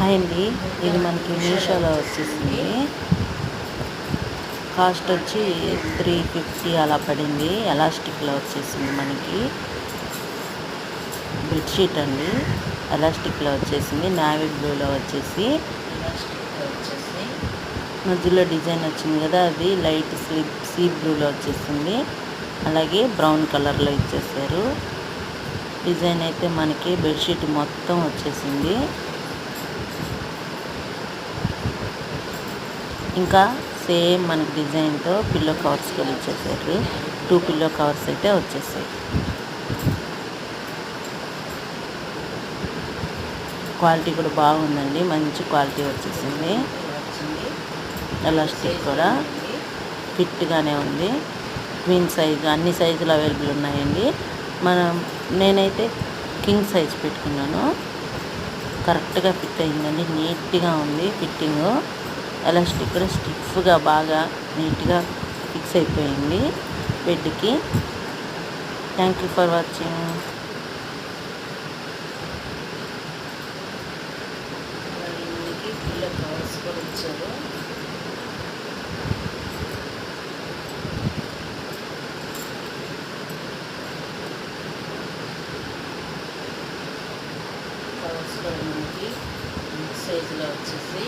Hi అండి, ఇది మనకి మీషోలో వచ్చేసింది. కాస్ట్ వచ్చి 350 అలా పడింది. ఎలాస్టిక్లో వచ్చేసింది. మనకి బెడ్షీట్ అండి, ఎలాస్టిక్లో వచ్చేసింది. నావీ బ్లూలో వచ్చేసి మధ్యలో డిజైన్ వచ్చింది కదా, అది లైట్ సీ బ్లూలో వచ్చేసింది. అలాగే బ్రౌన్ కలర్లో ఇచ్చేసారు. డిజైన్ అయితే మనకి బెడ్షీట్ మొత్తం వచ్చేసింది. ఇంకా సేమ్ మనకి డిజైన్తో పిల్లో కవర్స్ కూడా ఇచ్చేసారు. 2 పిల్లో కవర్స్ అయితే వచ్చేసాయి. క్వాలిటీ కూడా బాగుందండి, మంచి క్వాలిటీ వచ్చేసింది. ఎలాస్టిక్ కూడా ఫిట్గానే ఉంది. క్వీన్ సైజు అన్ని సైజులు అవైలబుల్ ఉన్నాయండి. నేనైతే కింగ్ సైజ్ పెట్టుకున్నాను. కరెక్ట్గా ఫిట్ అయిందండి, నీట్గా ఉంది ఫిట్టింగ్. ఎలాస్టిక్ కూడా స్టిఫ్గా బాగా నీట్గా ఫిక్స్ అయిపోయింది బెడ్కి. Thank you for watching. Pillow covers కూడా ఇచ్చారు. కవర్స్ కూడా మనకి సైజులో వచ్చేసి